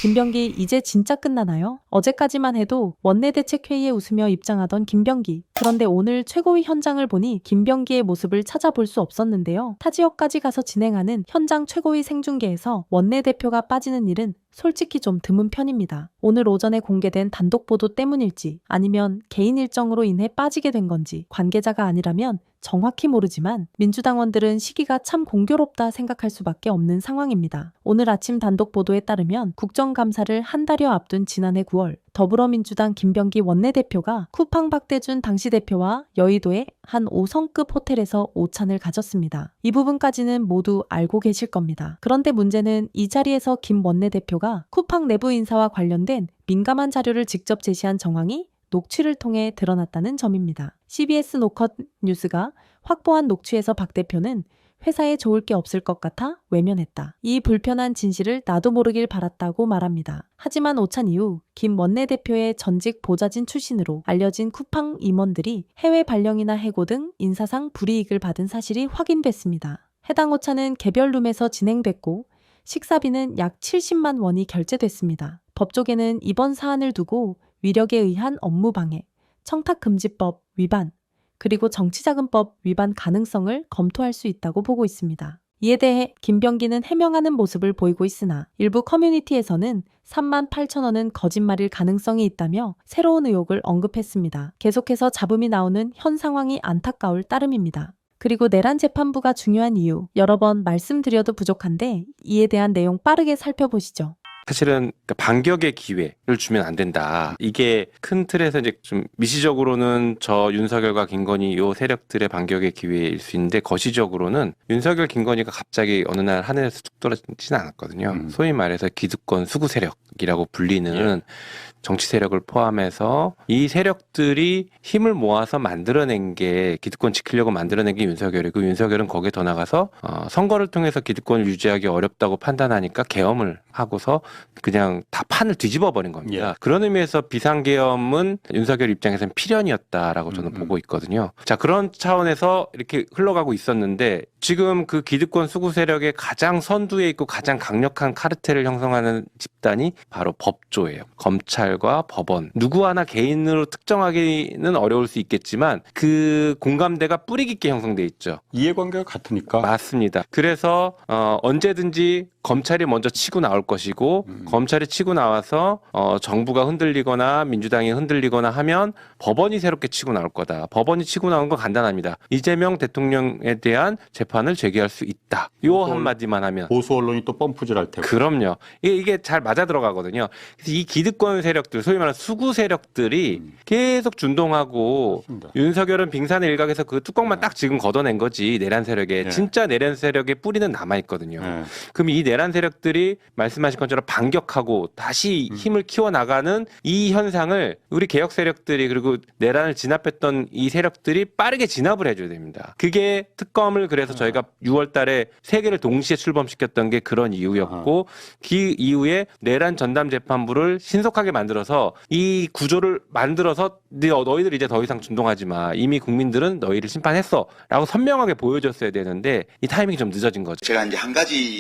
김병기 이제 진짜 끝나나요? 어제까지만 해도 원내대책회의에 웃으며 입장하던 김병기. 그런데 오늘 최고위 현장을 보니 김병기의 모습을 찾아볼 수 없었는데요. 타 지역까지 가서 진행하는 현장 최고위 생중계에서 원내대표가 빠지는 일은 솔직히 좀 드문 편입니다. 오늘 오전에 공개된 단독 보도 때문일지 아니면 개인 일정으로 인해 빠지게 된 건지 관계자가 아니라면 정확히 모르지만 민주당원들은 시기가 참 공교롭다 생각할 수밖에 없는 상황입니다. 오늘 아침 단독 보도에 따르면 국정감사를 한 달여 앞둔 지난해 9월 더불어민주당 김병기 원내대표가 쿠팡 박대준 당시 대표와 여의도의 한 5성급 호텔에서 오찬을 가졌습니다. 이 부분까지는 모두 알고 계실 겁니다. 그런데 문제는 이 자리에서 김 원내대표가 쿠팡 내부 인사와 관련된 민감한 자료를 직접 제시한 정황이 녹취를 통해 드러났다는 점입니다. CBS 노컷 뉴스가 확보한 녹취에서 박 대표는 회사에 좋을 게 없을 것 같아 외면했다. 이 불편한 진실을 나도 모르길 바랐다고 말합니다. 하지만 오찬 이후 김 원내대표의 전직 보좌진 출신으로 알려진 쿠팡 임원들이 해외 발령이나 해고 등 인사상 불이익을 받은 사실이 확인됐습니다. 해당 오찬은 개별 룸에서 진행됐고 식사비는 약 70만 원이 결제됐습니다. 법조계는 이번 사안을 두고 위력에 의한 업무방해, 청탁금지법 위반, 그리고 정치자금법 위반 가능성을 검토할 수 있다고 보고 있습니다. 이에 대해 김병기는 해명하는 모습을 보이고 있으나 일부 커뮤니티에서는 3만 8천 원은 거짓말일 가능성이 있다며 새로운 의혹을 언급했습니다. 계속해서 잡음이 나오는 현 상황이 안타까울 따름입니다. 그리고 내란 재판부가 중요한 이유, 여러 번 말씀드려도 부족한데 이에 대한 내용 빠르게 살펴보시죠. 사실은 반격의 기회를 주면 안 된다. 이게 큰 틀에서 이제 좀 미시적으로는 저 윤석열과 김건희 요 세력들의 반격의 기회일 수 있는데 거시적으로는 윤석열, 김건희가 갑자기 어느 날 하늘에서 뚝 떨어지지는 않았거든요. 소위 말해서 기득권 수구 세력이라고 불리는 정치 세력을 포함해서 이 세력들이 힘을 모아서 만들어낸 게 기득권 지키려고 만들어낸 게 윤석열이고 윤석열은 거기에 더 나가서 선거를 통해서 기득권을 유지하기 어렵다고 판단하니까 계엄을 하고서 그냥 다 판을 뒤집어 버린 겁니다. 그런 의미에서 비상계엄은 윤석열 입장에서는 필연이었다라고 저는 보고 있거든요. 자, 그런 차원에서 이렇게 흘러가고 있었는데 지금 그 기득권 수구 세력의 가장 선두에 있고 가장 강력한 카르텔을 형성하는 집단이 바로 법조예요. 검찰과 법원. 누구 하나 개인으로 특정하기는 어려울 수 있겠지만 그 공감대가 뿌리 깊게 형성돼 있죠. 이해관계가 같으니까. 맞습니다. 그래서 언제든지 검찰이 먼저 치고 나올 것이고 검찰이 치고 나와서 정부가 흔들리거나 민주당이 흔들리거나 하면 법원이 새롭게 치고 나올 거다. 법원이 치고 나온 건 간단합니다. 이재명 대통령에 대한 재판을 제기할 수 있다. 요 한마디만 하면. 보수 언론이 또 펌프질할 테고. 그럼요. 이게 잘 맞아 들어가거든요. 그래서 이 기득권 세력들, 소위 말하는 수구 세력들이 계속 준동하고 맞습니다. 윤석열은 빙산의 일각에서 그 뚜껑만 딱 지금 걷어낸 거지. 내란 세력에. 진짜 내란 세력의 뿌리는 남아있거든요. 그럼 이 내란 세력들이 말씀하신 것처럼 반격하고 다시 힘을 키워나가는 이 현상을 우리 개혁 세력들이 그리고 내란을 진압했던 이 세력들이 빠르게 진압을 해줘야 됩니다. 그게 특검을 그래서 저희가 6월 달에 세 개를 동시에 출범시켰던 게 그런 이유였고 그 이후에 내란 전담 재판부를 신속하게 만들어서 이 구조를 만들어서 너희들 이제 더 이상 준동하지 마. 이미 국민들은 너희를 심판했어. 라고 선명하게 보여줬어야 되는데 이 타이밍이 좀 늦어진 거죠. 제가 이제 한 가지